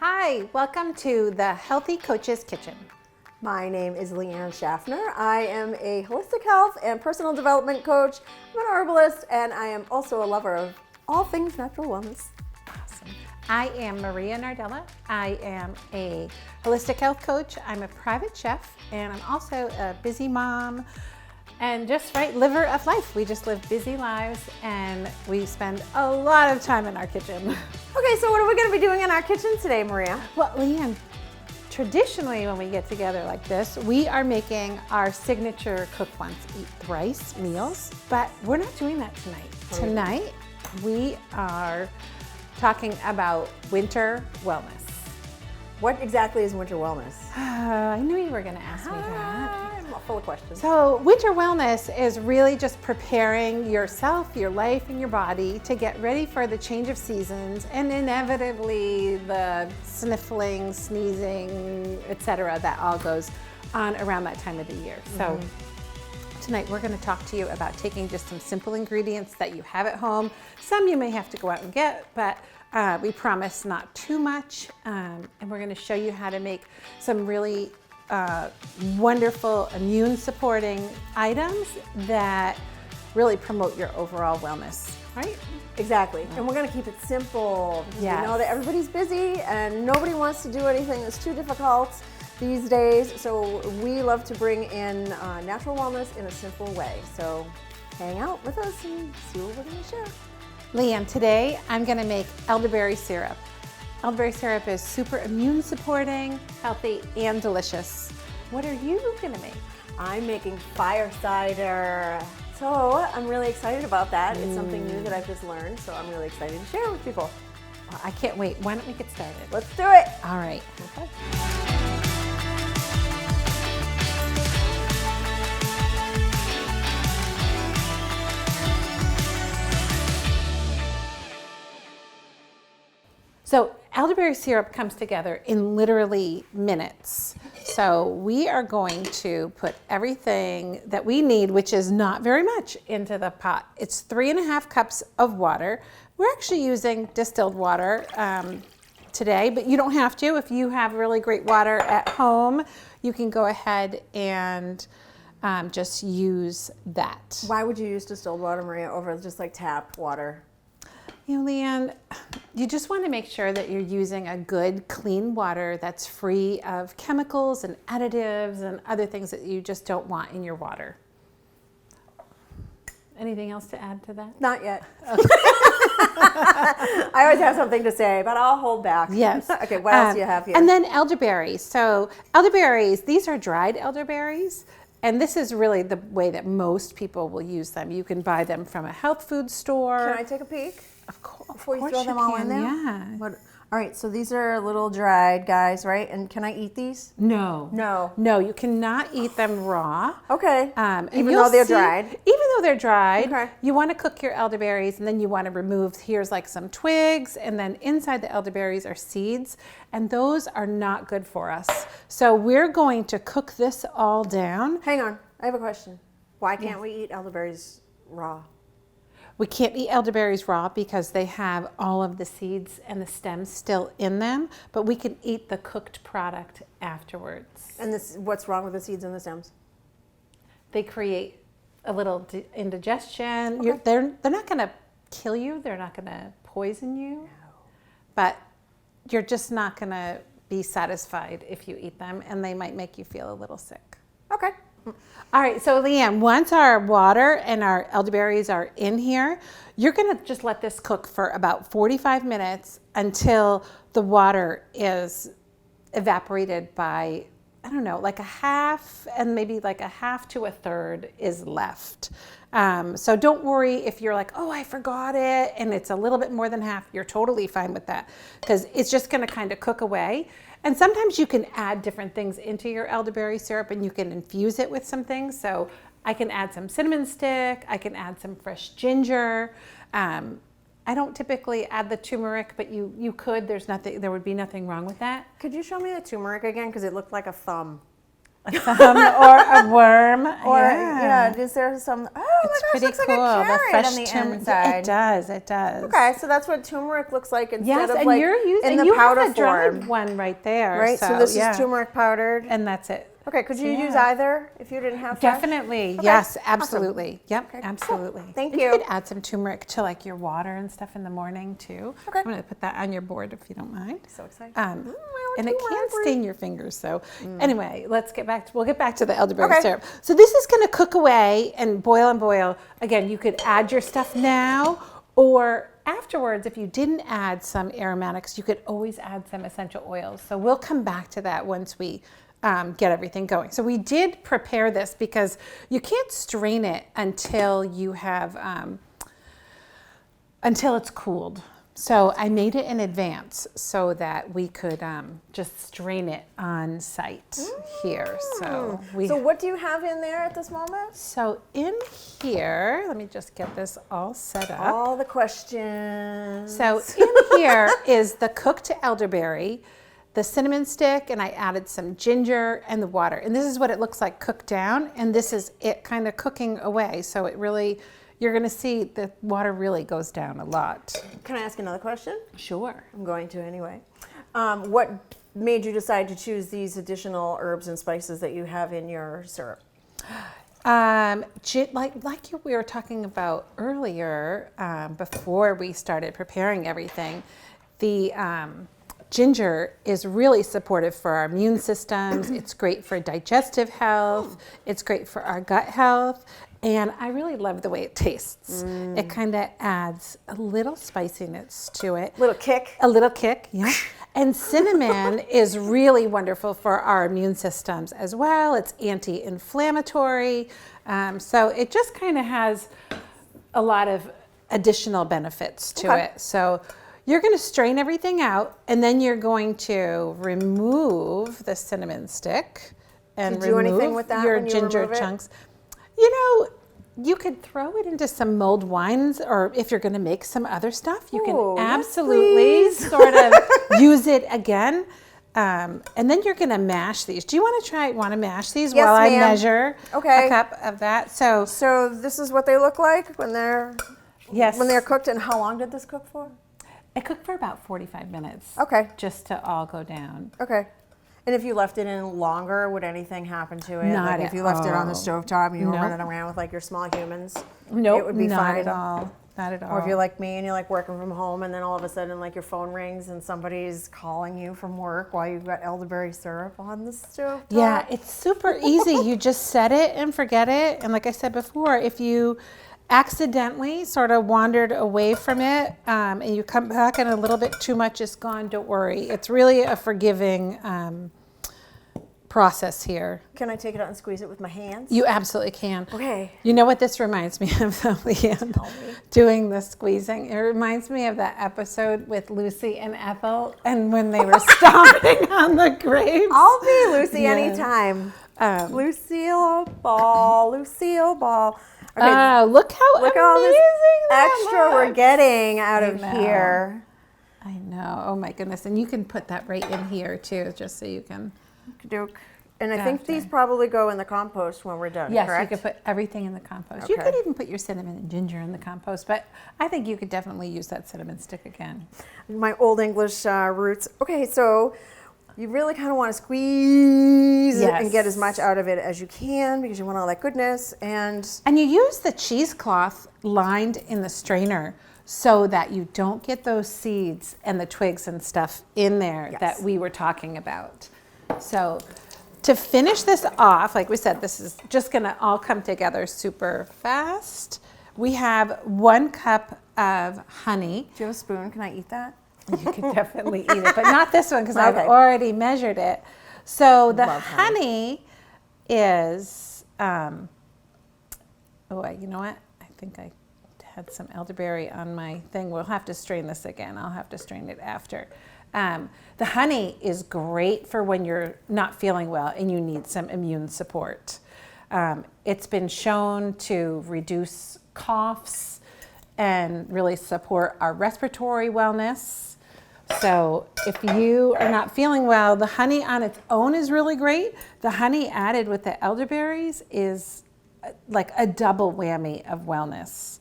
Hi, welcome to the Healthy Coach's Kitchen. My name is Leanne Schaffner. I am a holistic health and personal development coach. I'm an herbalist, and I am also a lover of all things natural wellness. Awesome. I am Maria Nardella. I am a holistic health coach. I'm a private chef, and I'm also a busy mom and just liver of life. We just live busy lives, and we spend a lot of time in our kitchen. Okay, so what are we going to be doing in our kitchen today, Maria? Well, Leanne, traditionally when we get together like this, we are making our signature cook once, eat thrice meals, but we're not doing that tonight. Tonight, we are talking about winter wellness. What exactly is winter wellness? I knew you were going to ask me that. I'm full of questions. So winter wellness is really just preparing yourself, your life, and your body to get ready for the change of seasons and inevitably the sniffling, sneezing, etc. that all goes on around that time of the year. So tonight we're going to talk to you about taking just some simple ingredients that you have at home. Some you may have to go out and get, but we promise not too much. And we're going to show you how to make some really wonderful immune supporting items that really promote your overall wellness, right? Exactly. And we're going to keep it simple because we know that everybody's busy and nobody wants to do anything that's too difficult these days. So we love to bring in natural wellness in a simple way. So hang out with us and see what we're going to share. Leanne, today I'm going to make elderberry syrup. Elderberry syrup is super immune supporting, healthy, and delicious. What are you going to make? I'm making fire cider. So I'm really excited about that. It's something new that I've just learned, so I'm really excited to share with people. Well, I can't wait. Why don't we get started? Let's do it. All right. Okay. So elderberry syrup comes together in literally minutes. So we are going to put everything that we need, which is not very much, into the pot. It's 3.5 cups of water. We're actually using distilled water today, but you don't have to. If you have really great water at home, you can go ahead and just use that. Why would you use distilled water, Maria, over just like tap water? You know, Leanne, you just want to make sure that you're using a good, clean water that's free of chemicals and additives and other things that you just don't want in your water. Anything else to add to that? Not yet. Okay. I always have something to say, but I'll hold back. Yes. Okay, what else do you have here? And then elderberries. So elderberries, these are dried elderberries. And this is really the way that most people will use them. You can buy them from a health food store. Can I take a peek? Of course. Before you throw them all in there? Yeah. All right, so these are a little dried, guys, right? And can I eat these? No. No. No, you cannot eat them raw. Okay. And Even though they're dried? Even though they're dried, Okay. you want to cook your elderberries, and then you want to remove, here's like some twigs, and then inside the elderberries are seeds, and those are not good for us. So we're going to cook this all down. Hang on, I have a question. Why can't we eat elderberries raw? We can't eat elderberries raw because they have all of the seeds and the stems still in them, but we can eat the cooked product afterwards. And what's wrong with the seeds and the stems? They create a little indigestion. Okay. They're not going to kill you. They're not going to poison you. But you're just not going to be satisfied if you eat them, and they might make you feel a little sick. Okay. All right, so Leanne, once our water and our elderberries are in here, you're going to just let this cook for about 45 minutes until the water is evaporated by, I don't know, like a half, and maybe like a half to a third is left. So don't worry if you're like, oh, I forgot it, and it's a little bit more than half. You're totally fine with that because it's just going to kind of cook away. And sometimes you can add different things into your elderberry syrup and you can infuse it with some things. So I can add some cinnamon stick. I can add some fresh ginger. I don't typically add the turmeric, but you could. There would be nothing wrong with that. Could you show me the turmeric again? Because it looked like a thumb. or a worm. Or, is there some, oh my It's gosh, pretty looks cool. like a carrot The fresh on the inside. It does. Okay, so that's what turmeric looks like instead Yes, of and like you're using, in the you powder have a dried form. one right there. Right, so this is turmeric powdered. And that's it. Okay, could you use either if you didn't have fresh? Definitely, Okay, yes, awesome. absolutely. Yep, Okay, absolutely. cool. Thank And you. You could add some turmeric to like your water and stuff in the morning too. Okay. I'm going to put that on your board if you don't mind. So excited. And it can stain your fingers. So anyway, we'll get back to the elderberry Okay. syrup. So this is going to cook away and boil and boil. Again, you could add your stuff now, or afterwards, if you didn't add some aromatics, you could always add some essential oils. So we'll come back to that once we get everything going. So we did prepare this because you can't strain it until you have, until it's cooled. So I made it in advance so that we could just strain it on site here. So what do you have in there at this moment? So in here, let me just get this all set up. All the questions. So in here is the cooked elderberry, the cinnamon stick, and I added some ginger and the water. And this is what it looks like cooked down, and this is it kind of cooking away. So it really, you're gonna see the water really goes down a lot. Can I ask another question? Sure. I'm going to anyway. What made you decide to choose these additional herbs and spices that you have in your syrup? Like we were talking about earlier, before we started preparing everything, the ginger is really supportive for our immune systems. It's great for digestive health. It's great for our gut health. And I really love the way it tastes. It kind of adds a little spiciness to it. Little kick. A little kick, yeah. And cinnamon is really wonderful for our immune systems as well. It's anti-inflammatory. So it just kind of has a lot of additional benefits to it. So you're going to strain everything out, and then you're going to remove the cinnamon stick and do anything remove with that your when you ginger remove it? chunks. You know, you could throw it into some mulled wines, or if you're going to make some other stuff, you can absolutely sort of use it again. And then you're going to mash these. Do you want to mash these while I measure a cup of that? So this is what they look like when they're cooked. And how long did this cook for? It cooked for about 45 minutes. Okay. Just to all go down. Okay. And if you left it in longer, would anything happen to it? Not like if you left it on the stovetop and you were Nope. running around with like your small humans? Nope, it would be not fine. at all. Not at all. Or if you're like me and you're like working from home and then all of a sudden like your phone rings and somebody's calling you from work while you've got elderberry syrup on the stove. Yeah, it's super easy. You just set it and forget it. And like I said before, if you accidentally sort of wandered away from it and you come back and a little bit too much is gone, don't worry. It's really a forgiving process here. Can I take it out and squeeze it with my hands? You absolutely can. Okay. You know what this reminds me of, though, Leanne? Doing the squeezing. It reminds me of that episode with Lucy and Ethel, and when they were stomping on the grapes. I'll be Lucy anytime. Lucille Ball. Okay. Look all this extra we're getting out of here. I know. Oh my goodness. And you can put that right in here too, just so you can. And I think these probably go in the compost when we're done, yes, correct? you could put everything in the compost. Okay. You could even put your cinnamon and ginger in the compost, but I think you could definitely use that cinnamon stick again. My old English roots. Okay, so you really kind of want to squeeze it and get as much out of it as you can because you want all that goodness. And you use the cheesecloth lined in the strainer so that you don't get those seeds and the twigs and stuff in there that we were talking about. So to finish this off, like we said, this is just going to all come together super fast. We have 1 cup of honey. do you have a spoon? Can I eat that? You can definitely eat it, but not this one because I've already measured it. So the honey is, you know what? I think I had some elderberry on my thing. We'll have to strain this again. I'll have to strain it after. The honey is great for when you're not feeling well and you need some immune support. It's been shown to reduce coughs and really support our respiratory wellness. So if you are not feeling well, the honey on its own is really great. The honey added with the elderberries is like a double whammy of wellness.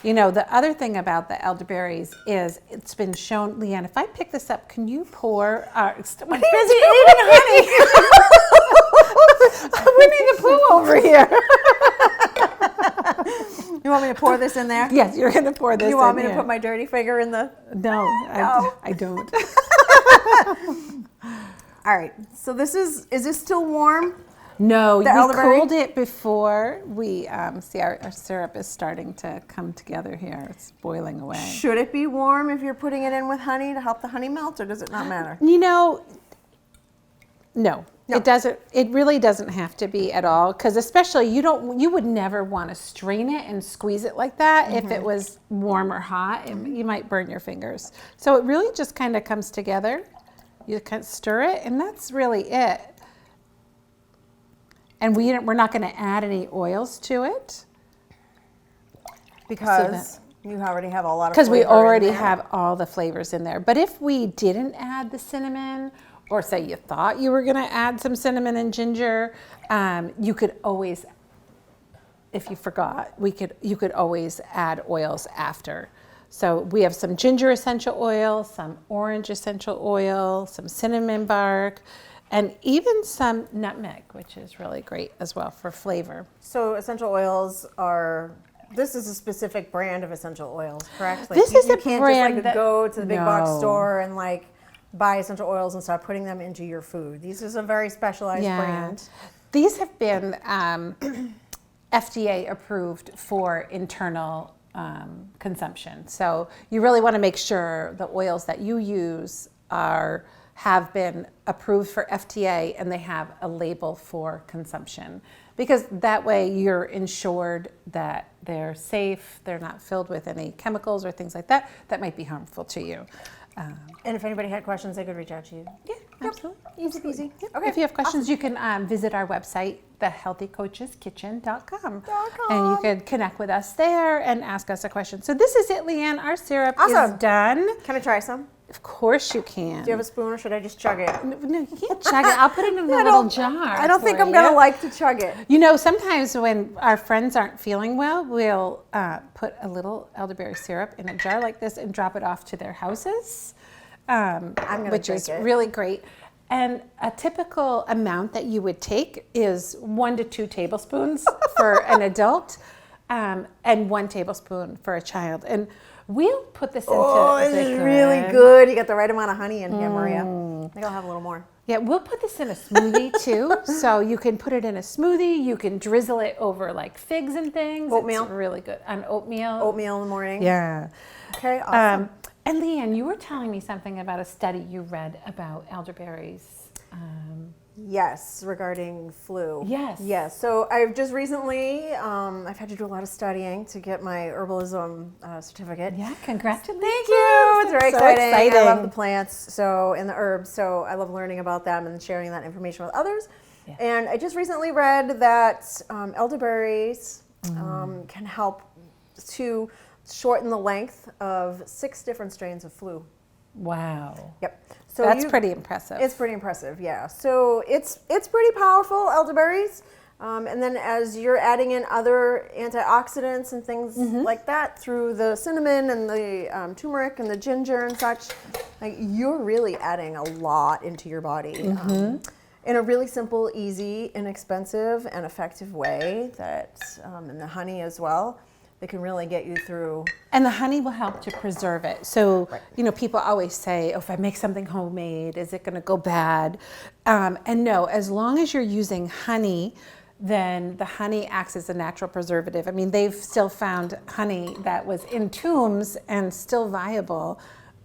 You know, the other thing about the elderberries is it's been shown, Leanne, if I pick this up, can you pour I'm busy eating honey. I'm Winnie the Pooh over here. You want me to pour this in there? Yes, you're going to pour this in. You want me to here. put my dirty finger in the... No, No. I don't. All right, so is this still warm? No, we elderberry? cooled it before we see our syrup is starting to come together here. It's boiling away. Should it be warm if you're putting it in with honey to help the honey melt, or does it not matter? You know, no. It doesn't. It really doesn't have to be at all, because especially you would never want to strain it and squeeze it like that if it was warm or hot. You might burn your fingers. So it really just kind of comes together. You kind of stir it, and that's really it. And we're not going to add any oils to it. Because you already have a lot of Because we flavor already in there. have all the flavors in there. But if we didn't add the cinnamon, or say you thought you were going to add some cinnamon and ginger, you could always, if you forgot, you could always add oils after. So we have some ginger essential oil, some orange essential oil, some cinnamon bark, and even some nutmeg, which is really great as well for flavor. So essential oils this is a specific brand of essential oils, correct? Like This is you a can't brand just that- go to the big box No. store and buy essential oils and start putting them into your food. This is a very specialized brand. These have been FDA approved for internal consumption. So you really want to make sure the oils that you use have been approved for FDA and they have a label for consumption, because that way you're ensured that they're safe, they're not filled with any chemicals or things like that might be harmful to you. And if anybody had questions, they could reach out to you. Yeah, absolutely. Easy peasy. Yep. Okay. If you have questions, you can visit our website, thehealthycoacheskitchen.com. And you can connect with us there and ask us a question. So this is it, Leanne. Our syrup Awesome. is done. Can I try some? Of course you can. Do you have a spoon, or should I just chug it? No, you can't chug it. I'll put it in a little jar. I don't think for I'm going to you. like to chug it. You know, sometimes when our friends aren't feeling well, we'll put a little elderberry syrup in a jar like this and drop it off to their houses, which is really great. And a typical amount that you would take is 1 to 2 tablespoons for an adult, and 1 tablespoon for a child. And we'll put this into This is really good. You got the right amount of honey in here, Maria. I think I'll have a little more. Yeah, we'll put this in a smoothie too. So you can put it in a smoothie. You can drizzle it over like figs and things. Oatmeal. It's really good. On oatmeal. Oatmeal in the morning. Yeah. Okay, awesome. And Leanne, you were telling me something about a study you read about elderberries. Yes, regarding flu. Yes. Yes. So I've just recently, I've had to do a lot of studying to get my herbalism certificate. Yeah, congratulations. Thank you. It's very So exciting. I love exciting. the plants and the herbs. So I love learning about them and sharing that information with others. Yeah. And I just recently read that elderberries can help to shorten the length of 6 different strains of flu. Wow. Yep. So That's pretty impressive. It's pretty impressive, yeah. So it's pretty powerful, elderberries. And then as you're adding in other antioxidants and things like that through the cinnamon and the turmeric and the ginger and such, you're really adding a lot into your body in a really simple, easy, inexpensive, and effective way and the honey as well. They can really get you through. And the honey will help to preserve it. So, you know, people always say, oh, if I make something homemade, is it going to go bad? And no, as long as you're using honey, then the honey acts as a natural preservative. I mean, they've still found honey that was in tombs and still viable,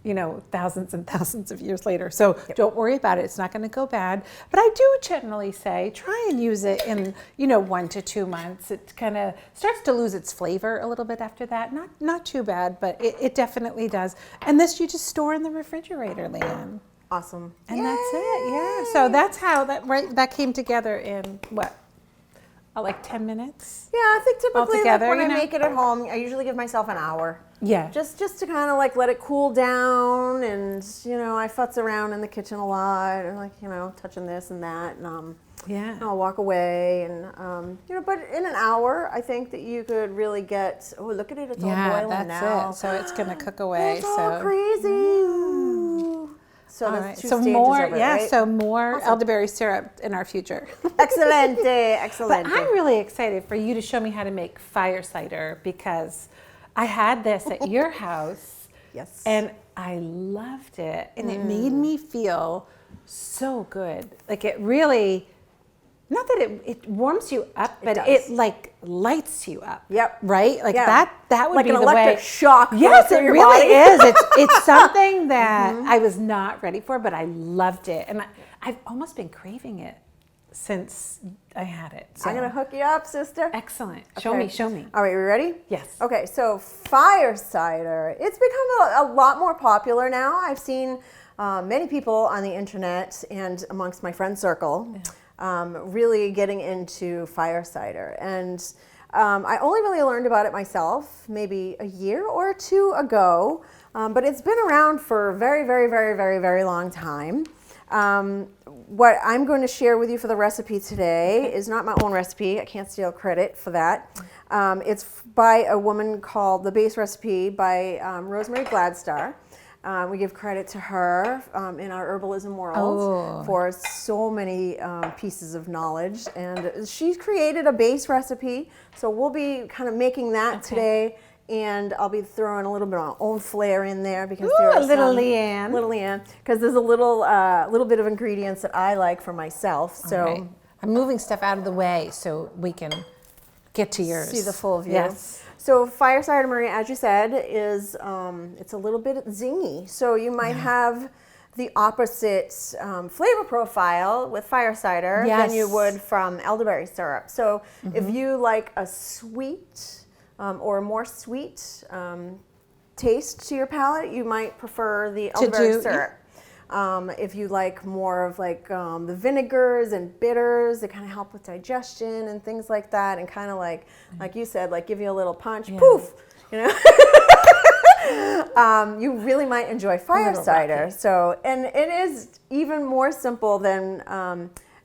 you know, thousands and thousands of years later. So don't worry about it. It's not going to go bad. But I do generally say try and use it in, 1 to 2 months. It kind of starts to lose its flavor a little bit after that. Not too bad, but it definitely does. And this you just store in the refrigerator, Leanne. Awesome. And that's it. Yeah. So that's how that came together in like 10 minutes. Yeah, I think typically Altogether, when I make it at home, I usually give myself an hour. Yeah. Just to kind of like let it cool down, and I futz around in the kitchen a lot, and like touching this and that, and I'll walk away, and but in an hour, I think that you could really get. Oh, look at it! It's all boiling now. It. So it's gonna cook away. It's all crazy. So all there's right. two So stages more, of it, yeah. right? So more elderberry syrup in our future. Excelente, excelente. But I'm really excited for you to show me how to make fire cider, because I had this at your house. Yes. And I loved it, and it made me feel so good. Like it really, not that it warms you up, but it like lights you up. Yep. Right? Like that would like be an the electric way. shock. Yes, it your really body. is. It's something that I was not ready for, but I loved it, and I've almost been craving it since I had it. So. I'm gonna hook you up, sister. Excellent. Okay. Show me. All right, you ready? Yes. Okay, so fire cider. It's become a lot more popular now. I've seen many people on the internet and amongst my friend circle really getting into fire cider. And I only really learned about it myself maybe a year or two ago, but it's been around for a very, very, very, very, very long time. What I'm going to share with you for the recipe today is not my own recipe. I can't steal credit for that. It's by a woman called The Base Recipe by Rosemary Gladstar. We give credit to her in our herbalism world for so many pieces of knowledge. And she's created a base recipe. So we'll be kind of making that today. And I'll be throwing a little bit of my own flair in there because there's little Leanne, because there's a little bit of ingredients that I like for myself. So right. I'm moving stuff out of the way so we can get to yours. See the full view. Yes. So Fire Cider, Maria, as you said, is it's a little bit zingy. So you might have the opposite flavor profile with Fire Cider than you would from elderberry syrup. So if you like a sweet or a more sweet taste to your palate, you might prefer the elderberry syrup. If you like more of like the vinegars and bitters that kind of help with digestion and things like that, and kind of like you said, like give you a little punch, poof, you really might enjoy Fire Cider. Rocky. So, and it is even more simple than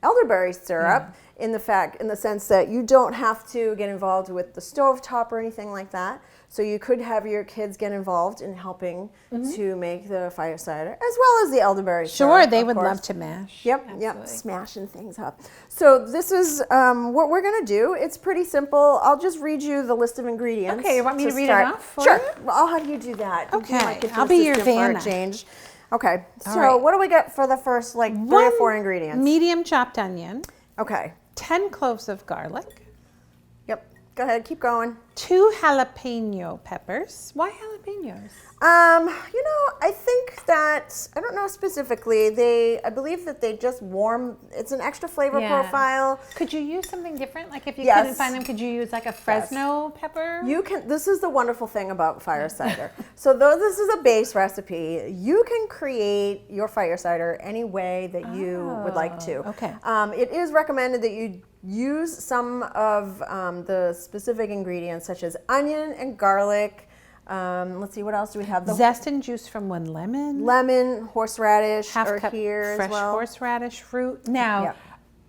elderberry syrup in the sense that you don't have to get involved with the stovetop or anything like that. So you could have your kids get involved in helping to make the fire cider, as well as the elderberry syrup. Sure, they would love to mash. Yep, smashing things up. So this is what we're going to do. It's pretty simple. I'll just read you the list of ingredients. Okay, you want me to read it off? Sure. Well, I'll have you do that. Okay, I'll be your Vanna. Change. Okay, so right. what do we get for the first 3 or 4 ingredients? Medium chopped onion. Okay. 10 cloves of garlic. Yep. Go ahead, keep going. 2 jalapeno peppers. Why jalapenos? I think that, I don't know specifically, I believe that they just warm, it's an extra flavor profile. Could you use something different? Like if you couldn't find them, could you use like a Fresno pepper? You can, this is the wonderful thing about fire cider. So though this is a base recipe, you can create your fire cider any way that you would like to. Okay. It is recommended that you use some of the specific ingredients such as onion and garlic. Let's see, what else do we have? Zest and juice from 1 lemon. Lemon, horseradish, Half cup here fresh as well. horseradish root. Now,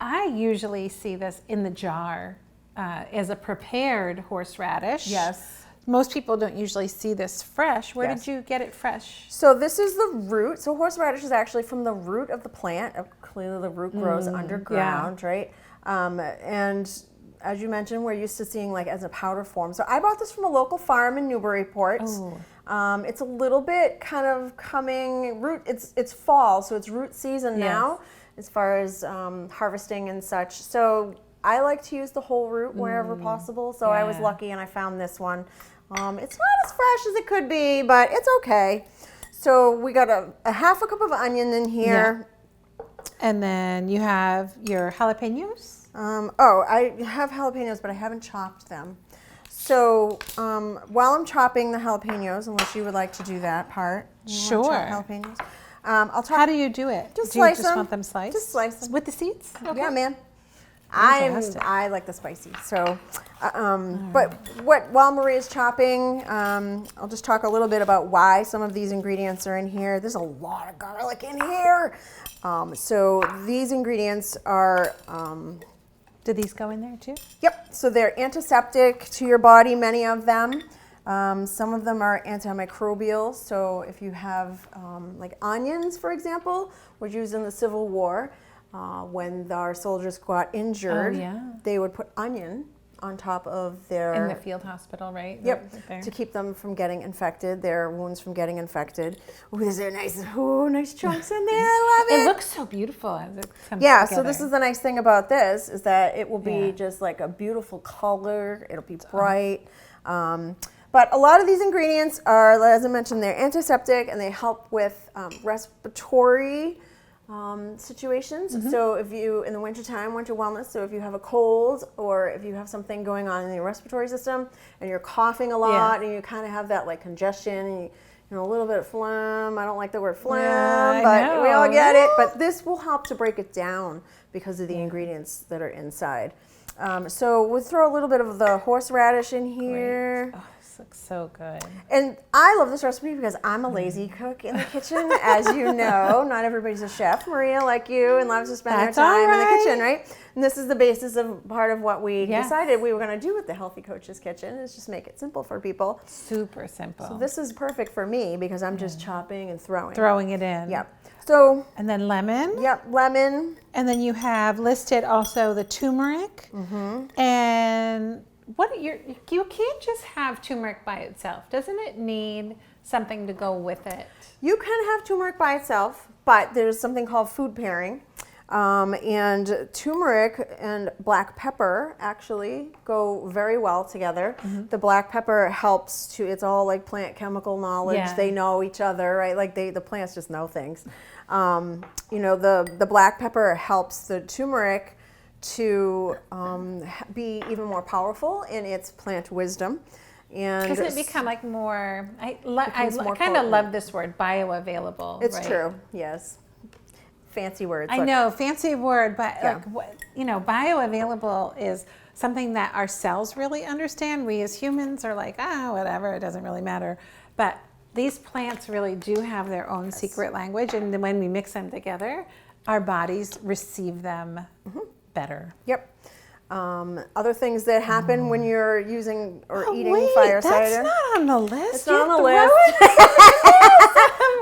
I usually see this in the jar as a prepared horseradish. Yes. Most people don't usually see this fresh. Where did you get it fresh? So this is the root. So horseradish is actually from the root of the plant. Clearly the root grows underground, right? And as you mentioned, we're used to seeing like as a powder form. So I bought this from a local farm in Newburyport. It's a little bit kind of coming it's fall, so it's root season now as far as harvesting and such. So I like to use the whole root wherever possible. So I was lucky and I found this one. It's not as fresh as it could be, but it's okay. So we got a half a cup of onion in here. And then you have your jalapenos. I have jalapenos, but I haven't chopped them. So while I'm chopping the jalapenos, unless you would like to do that part. Sure. Chop jalapenos. I'll chop. How do you do it? Just do you slice just them. want them sliced? Just slice them. With the seeds? Okay. Yeah, man. I like the spicy. So, but while Maria's chopping, I'll just talk a little bit about why some of these ingredients are in here. There's a lot of garlic in here. So these ingredients are. Do these go in there too? Yep. So they're antiseptic to your body. Many of them. Some of them are antimicrobial. So if you have like onions, for example, was used in the Civil War. When our soldiers got injured, they would put onion on top of their... In the field hospital, right? Yep, right to keep them from getting infected, their wounds from getting infected. Ooh, there's nice chunks in there, I love it. It looks so beautiful as it comes together. So this is the nice thing about this, is that it will be just like a beautiful color, it'll be bright. But a lot of these ingredients are, as I mentioned, they're antiseptic and they help with respiratory situations. So if you, in the wintertime, winter wellness, so if you have a cold or if you have something going on in your respiratory system and you're coughing a lot and you kind of have that like congestion and a little bit of phlegm. I don't like the word phlegm, but we all get it. But this will help to break it down because of the ingredients that are inside. So we'll throw a little bit of the horseradish in here. Great. Oh, this looks so good. And I love this recipe because I'm a lazy cook in the kitchen, as you know. Not everybody's a chef, Maria, like you, and loves to spend their time in the kitchen, right? And this is the basis of part of what we decided we were going to do with the Healthy Coach's Kitchen, is just make it simple for people. Super simple. So this is perfect for me because I'm just chopping and throwing. Throwing it in. Yep. So. And then lemon. Yep, lemon. And then you have listed also the turmeric. And you can't just have turmeric by itself. Doesn't it need something to go with it? You can have turmeric by itself, but there's something called food pairing. And turmeric and black pepper actually go very well together. The black pepper helps to, it's all like plant chemical knowledge. Yeah. They know each other, right? Like the plants just know things. The black pepper helps the turmeric to be even more powerful in its plant wisdom. And doesn't it become like more, I kind of love this word, bioavailable. It's true, yes. Fancy words. I know, fancy word, but bioavailable is something that our cells really understand. We as humans are like, whatever, it doesn't really matter. But these plants really do have their own secret language, and then when we mix them together, our bodies receive them better. Yep. Other things that happen when you're using or eating Fire Cider. That's not on the list. It's not on the list.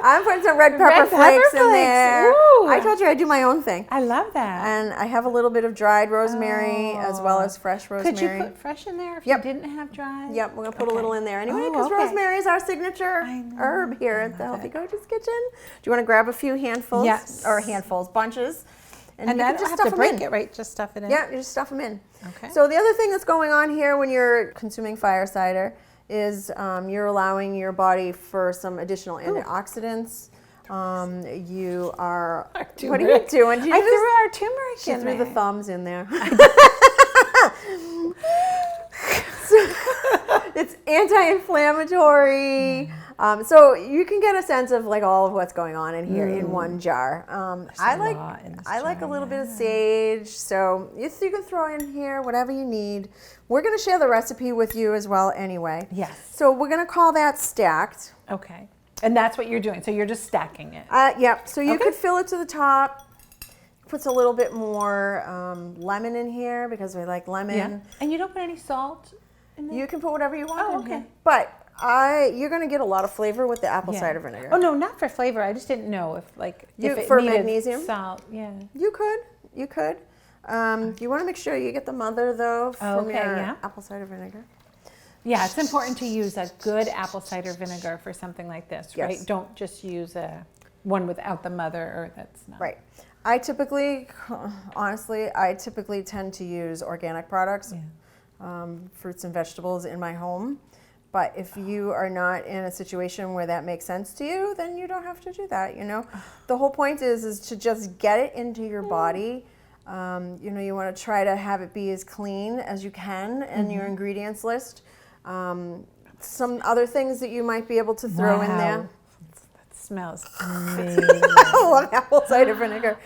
I'm putting some red pepper flakes in there. Ooh. I told you I do my own thing. I love that. And I have a little bit of dried rosemary as well as fresh rosemary. Could you put fresh in there if you didn't have dried? Yep, we're going to put a little in there anyway because rosemary is our signature herb here at the Healthy Coach's Kitchen. Do you want to grab a few handfuls? Yes. Or handfuls, bunches. And then just have to break it, right? Just stuff it in? Yeah, you just stuff them in. Okay. So the other thing that's going on here when you're consuming Fire Cider is you're allowing your body for some additional antioxidants. You are... What are you doing? I threw our turmeric in there. She threw the thumbs in there. It's anti-inflammatory. So you can get a sense of like all of what's going on in here in one jar. I like a little bit of sage, so you can throw in here whatever you need. We're going to share the recipe with you as well anyway. Yes. So we're going to call that stacked. Okay. And that's what you're doing. So you're just stacking it. Yep. So you could fill it to the top. Puts a little bit more lemon in here because we like lemon. Yeah. And you don't put any salt in there? You can put whatever you want in here. But you're going to get a lot of flavor with the apple cider vinegar. Oh, no, not for flavor. I just didn't know if it for needed magnesium? Salt. Yeah. You could. You want to make sure you get the mother, though, from your apple cider vinegar. Yeah, it's important to use a good apple cider vinegar for something like this, right? Don't just use one without the mother or that's not. Right. I typically tend to use organic products, fruits and vegetables in my home. But if you are not in a situation where that makes sense to you, then you don't have to do that, The whole point is to just get it into your body. You want to try to have it be as clean as you can in your ingredients list. Some other things that you might be able to throw in there. That smells amazing. I love apple cider vinegar.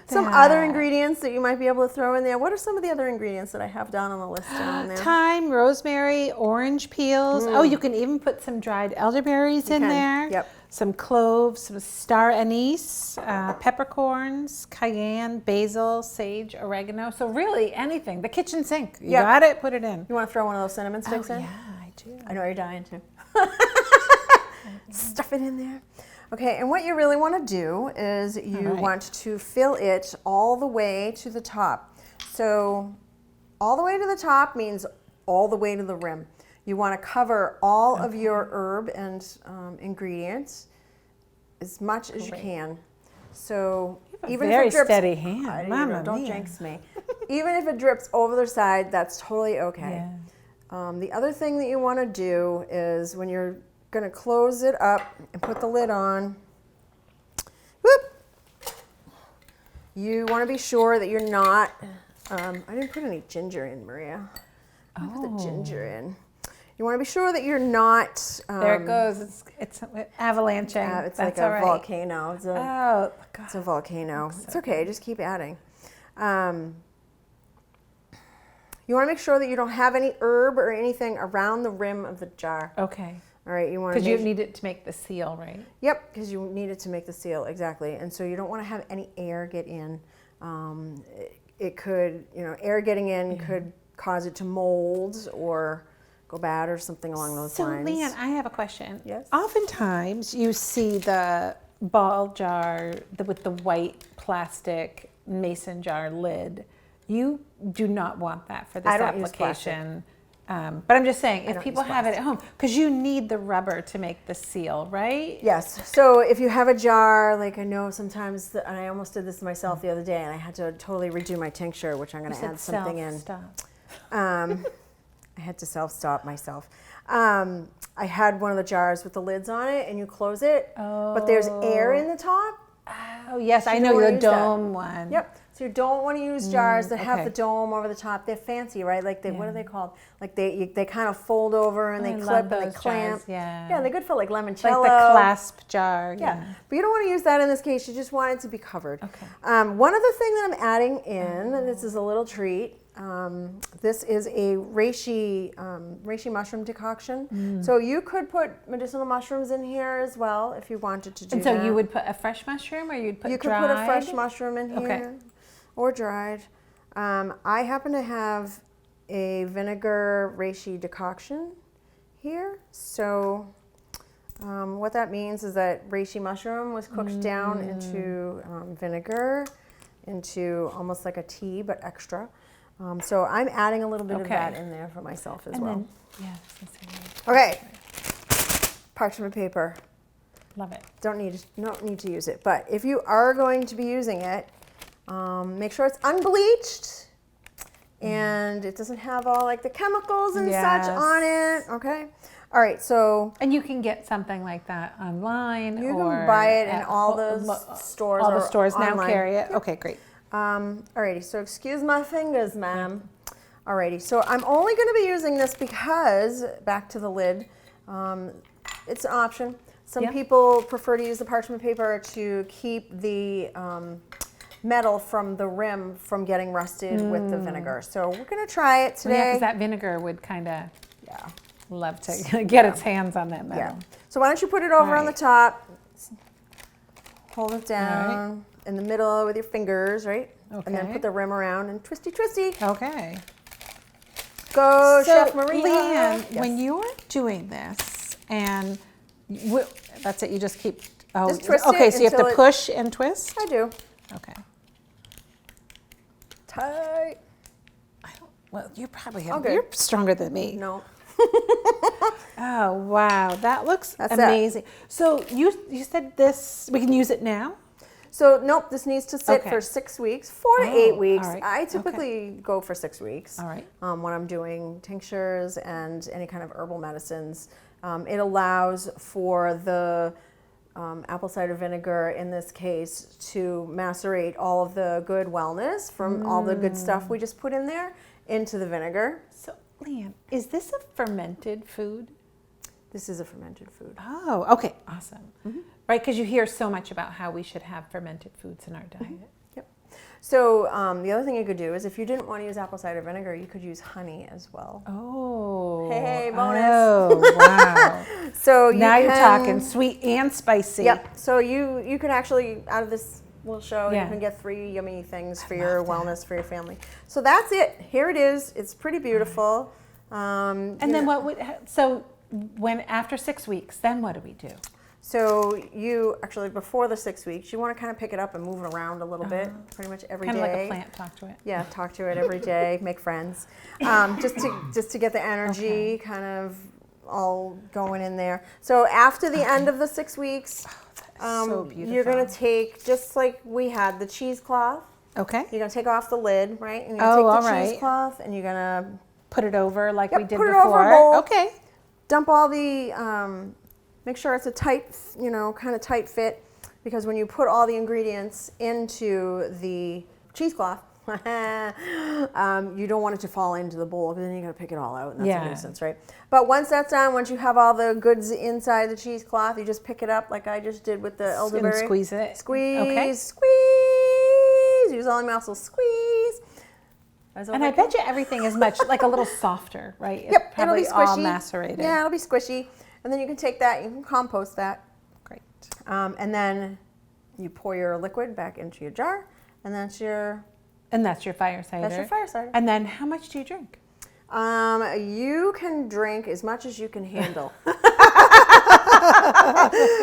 Some other ingredients that you might be able to throw in there. What are some of the other ingredients that I have down on the list down there? Thyme, rosemary, orange peels. Oh, you can even put some dried elderberries in there. Yep. Some cloves, some star anise, peppercorns, cayenne, basil, sage, oregano. So really anything. The kitchen sink. You got it, put it in. You want to throw one of those cinnamon sticks in? Yeah, I do. I know you're dying to. Stuff it in there. Okay, and what you really want to do is you want to fill it all the way to the top. So all the way to the top means all the way to the rim. You want to cover all of your herb and ingredients as much as you can. So even very if it drips, steady hand. Mama don't mia. jinx me. Even if it drips over the side, that's totally okay. Yeah. The other thing that you want to do is when you're going to close it up and put the lid on, whoop, you want to be sure that you're not, I didn't put any ginger in, Maria. I put the ginger in. You want to be sure that you're not. There it goes. It's avalanching. It's like a volcano. It's a volcano. It's okay. Just keep adding. You want to make sure that you don't have any herb or anything around the rim of the jar. Okay. All right. You want because you need it to make the seal, right? Yep. Because you need it to make the seal exactly, and so you don't want to have any air get in. It could, air getting in could cause it to mold or go bad or something along those lines. So, Leanne, I have a question. Yes. Oftentimes, you see the ball jar with the white plastic mason jar lid. You do not want that for this application. But I'm just saying, if people have it at home, because you need the rubber to make the seal, right? Yes. So if you have a jar, like I know sometimes, and I almost did this myself the other day, and I had to totally redo my tincture, which I'm going to add something in. I had to self-stop myself. I had one of the jars with the lids on it, and you close it, but there's air in the top. Oh, yes, I know the dome one. Yep. So you don't want to use jars that have the dome over the top. They're fancy, right? Like what are they called? Like they kind of fold over and they clip and they clamp. Jars, yeah. Yeah, they're good for like limoncello. Like the clasp jar. Yeah. But you don't want to use that in this case. You just want it to be covered. Okay. One other thing that I'm adding in, and this is a little treat. This is a reishi mushroom decoction. So you could put medicinal mushrooms in here as well if you wanted to do that. And so you would put a fresh mushroom, or you'd put dried? You could put a fresh mushroom in here, or dried. I happen to have a vinegar reishi decoction here. So what that means is that reishi mushroom was cooked down into vinegar, into almost like a tea, but extra. So I'm adding a little bit of that in there for myself as well. Okay. Parchment paper. Love it. Don't need to use it, but if you are going to be using it, make sure it's unbleached and it doesn't have all like the chemicals and such on it. Okay. All right. So. And you can get something like that online. You can buy it in all the stores. All the stores now online. carry it. Yep. Okay, great. Alrighty, so excuse my fingers, ma'am. Alrighty, so I'm only going to be using this because, back to the lid, it's an option. Some people prefer to use the parchment paper to keep the metal from the rim from getting rusted with the vinegar. So we're going to try it today. Yeah, because that vinegar would kind of love to get its hands on that metal. Yeah. So why don't you put it over on the top, hold it down. In the middle with your fingers, right? Okay. And then put the rim around and twisty, twisty. Okay. Go, Chef Maria. Leanne, when you're doing this, and that's it, you just keep. Just twist okay, it so you have to push and twist. I do. Okay. Tight. Well, you probably have. You're stronger than me. No. Oh wow, that looks amazing. So you said this. We can use it now. So nope, this needs to sit for 6 weeks, 4 to 8 weeks. Right. I typically go for 6 weeks. All right. When I'm doing tinctures and any kind of herbal medicines, it allows for the apple cider vinegar, in this case, to macerate all of the good wellness from all the good stuff we just put in there into the vinegar. So, Leanne, is this a fermented food? This is a fermented food. Oh, okay, awesome. Right, because you hear so much about how we should have fermented foods in our diet. Yep. So the other thing you could do is if you didn't want to use apple cider vinegar, you could use honey as well. Oh. Hey, bonus. Oh, wow. So now you're talking sweet and spicy. Yep. So you can actually, out of this little show, Yeah. you can get 3 yummy things for your wellness, for your family. So that's it. Here it is. It's pretty beautiful. And then what would, so when after 6 weeks, then what do we do? So you actually, before the 6 weeks, you want to kind of pick it up and move it around a little bit, pretty much every day. Kind of like a plant, talk to it. Yeah, talk to it every day, make friends, just to get the energy kind of all going in there. So after the end of the 6 weeks, so you're going to take, just like we had, the cheesecloth. Okay. You're going to take off the lid, right? And you're going to take the cheesecloth and you're going to put it over like we did put before. It over a bowl. Okay. Dump all the, make sure it's a tight, kind of tight fit, because when you put all the ingredients into the cheesecloth, you don't want it to fall into the bowl, because then you got to pick it all out, and that's a nuisance, right? But once that's done, once you have all the goods inside the cheesecloth, you just pick it up like I just did with the elderberry. And squeeze it. Squeeze, okay. Squeeze. Use all your muscles. Squeeze. And I bet you everything is much like a little softer, right? Yep, It's probably it'll be squishy. all macerated. Yeah, it'll be squishy. And then you can take that, you can compost that. Great. And then you pour your liquid back into your jar, and that's your Fire cider. That's your fire cider. And then how much do you drink? You can drink as much as you can handle.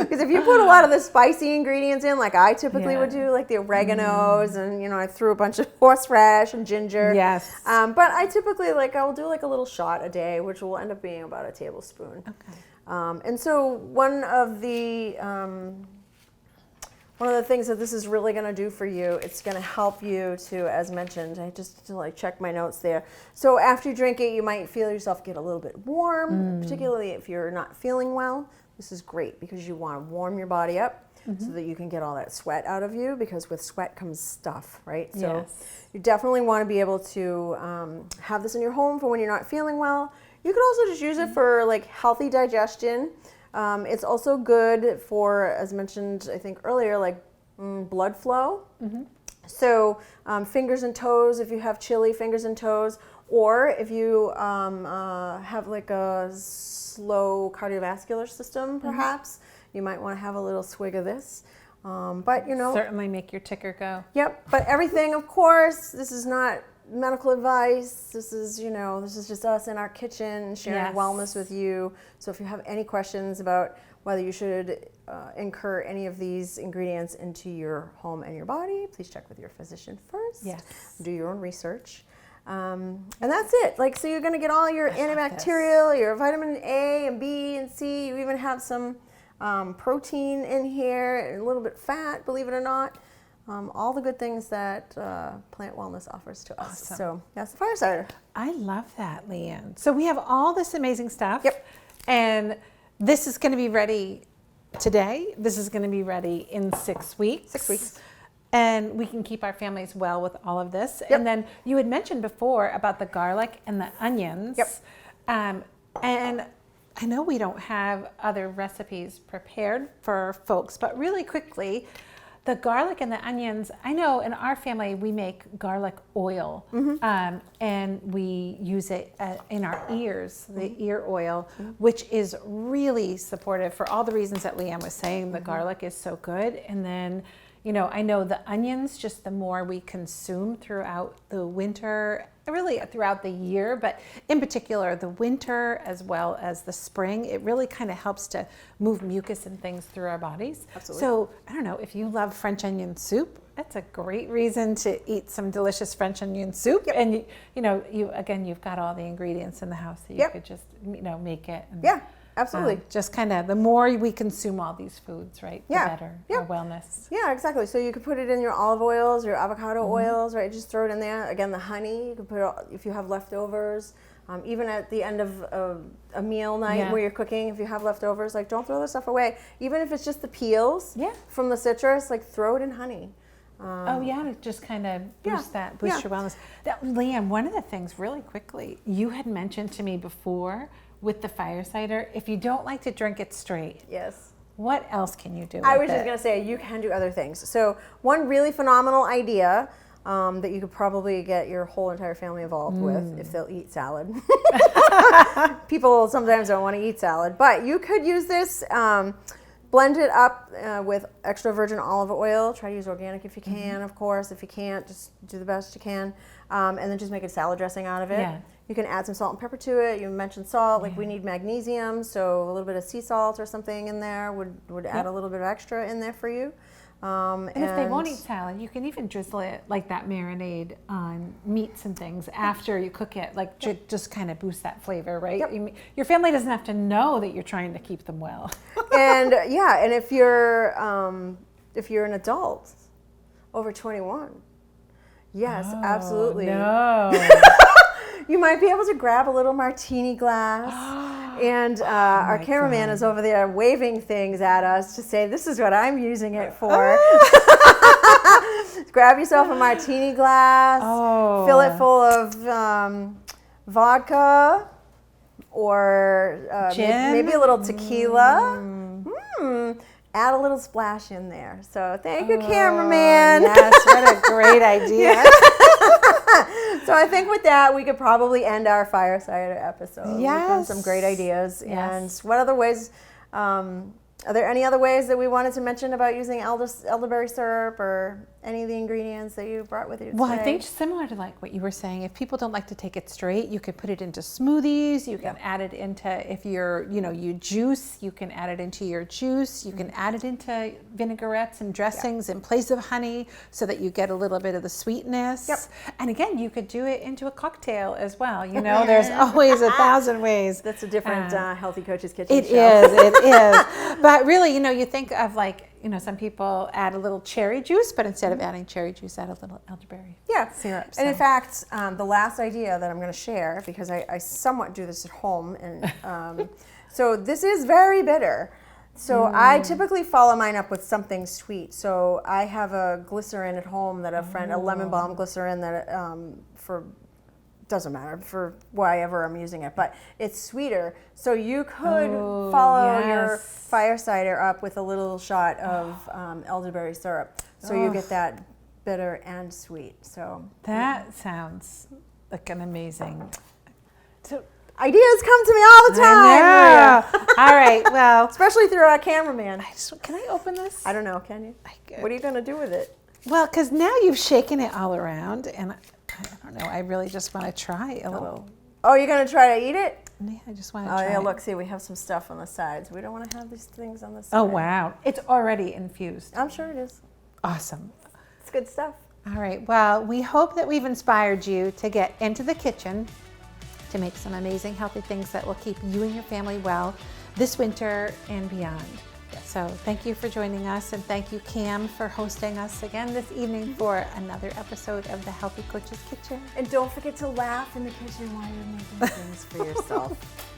Because if you put a lot of the spicy ingredients in, like I typically would do, like the oreganos, and I threw a bunch of horseradish and ginger. Yes. But I typically I will do like a little shot a day, which will end up being about a tablespoon. Okay. And so one of the things that this is really going to do for you, it's going to help you to, as mentioned, I just to check my notes there. So after you drink it, you might feel yourself get a little bit warm, particularly if you're not feeling well. This is great because you want to warm your body up so that you can get all that sweat out of you, because with sweat comes stuff, right? So you definitely want to be able to have this in your home for when you're not feeling well. You could also just use it for healthy digestion. It's also good for, as mentioned, I think earlier, blood flow. So fingers and toes, if you have chilly fingers and toes, or if you have a slow cardiovascular system, perhaps, you might want to have a little swig of this. But certainly make your ticker go. Yep. But everything, of course, this is not medical advice. This is, this is just us in our kitchen sharing wellness with you. So if you have any questions about whether you should incur any of these ingredients into your home and your body, please check with your physician first. Yes. Do your own research. And that's it. So you're going to get all your antibacterial, your vitamin A and B and C. You even have some protein in here, and a little bit fat, believe it or not. All the good things that plant wellness offers to us. Awesome. So that's the Fire Cider. I love that, Leanne. So we have all this amazing stuff. Yep. And this is going to be ready today. This is going to be ready in 6 weeks. 6 weeks. And we can keep our families well with all of this. Yep. And then you had mentioned before about the garlic and the onions. Yep. And I know we don't have other recipes prepared for folks, but really quickly, the garlic and the onions, I know in our family we make garlic oil, and we use it in our ears, the ear oil, which is really supportive for all the reasons that Leanne was saying. The garlic is so good. And then, I know the onions, just the more we consume throughout the winter, really throughout the year, but in particular the winter as well as the spring, it really kind of helps to move mucus and things through our bodies. Absolutely. So I don't know, if you love French onion soup, that's a great reason to eat some delicious French onion soup. Yep. And you've got all the ingredients in the house that you could just make it. And, Yeah, absolutely. just kind of the more we consume all these foods, right, the Yeah. better Yeah. our wellness. Yeah, exactly. So you could put it in your olive oils, your avocado oils, right? Just throw it in there. Again, the honey, you could put it if you have leftovers. Even at the end of a meal night where you're cooking, if you have leftovers, don't throw the stuff away. Even if it's just the peels from the citrus, throw it in honey. To just kind of boost your wellness. Leanne, one of the things really quickly, you had mentioned to me before with the fire cider, if you don't like to drink it straight, Yes. what else can you do? I was just going to say, you can do other things. So one really phenomenal idea that you could probably get your whole entire family involved with if they'll eat salad. People sometimes don't want to eat salad, but you could use this, blend it up with extra virgin olive oil. Try to use organic if you can, of course. If you can't, just do the best you can. And then just make a salad dressing out of it. Yeah. You can add some salt and pepper to it. You mentioned salt, like we need magnesium, so a little bit of sea salt or something in there would add a little bit of extra in there for you. And if they won't eat salad, you can even drizzle it like that marinade on meats and things after you cook it, like just kind of boost that flavor, right? Yep. Your family doesn't have to know that you're trying to keep them well. And and if you're an adult over 21, yes, absolutely. No. You might be able to grab a little martini glass. And our cameraman is over there waving things at us to say, this is what I'm using it for. Grab yourself a martini glass, fill it full of vodka or maybe a little tequila. Add a little splash in there. So thank you, cameraman. Yes, what a great idea. So I think with that, we could probably end our Fire Cider episode. Yes. We've done some great ideas. Yes. And what other ways, are there any other ways that we wanted to mention about using elderberry syrup or any of the ingredients that you brought with you today? Well, I think similar to like what you were saying, if people don't like to take it straight, you could put it into smoothies. You can add it into, if you're, you juice, you can add it into your juice. You can add it into vinaigrettes and dressings in place of honey so that you get a little bit of the sweetness. Yep. And again, you could do it into a cocktail as well. There's always 1,000 ways. That's a different Healthy Coach's Kitchen It show. is. But really, you think of like, some people add a little cherry juice, but instead of adding cherry juice, add a little elderberry syrup. And in fact, the last idea that I'm going to share, because I somewhat do this at home, and so this is very bitter. So I typically follow mine up with something sweet. So I have a glycerin at home that a lemon balm glycerin that doesn't matter for whatever I'm using it, but it's sweeter. So you could follow your fire cider up with a little shot of elderberry syrup. So you get that bitter and sweet. So that sounds like an amazing. So ideas come to me all the time. All right, well. Especially through our cameraman. Can I open this? I don't know, can you? What are you going to do with it? Well, because now you've shaken it all around, and I don't know, I really just want to try a little. Oh, you're going to try to eat it? Yeah, I just want to try Oh, yeah, it. look, see, we have some stuff on the sides. We don't want to have these things on the side. Oh, wow. It's already infused. I'm sure it is. Awesome. It's good stuff. All right, well, we hope that we've inspired you to get into the kitchen to make some amazing healthy things that will keep you and your family well this winter and beyond. So thank you for joining us, and thank you, Cam, for hosting us again this evening for another episode of the Healthy Coach's Kitchen. And don't forget to laugh in the kitchen while you're making things for yourself.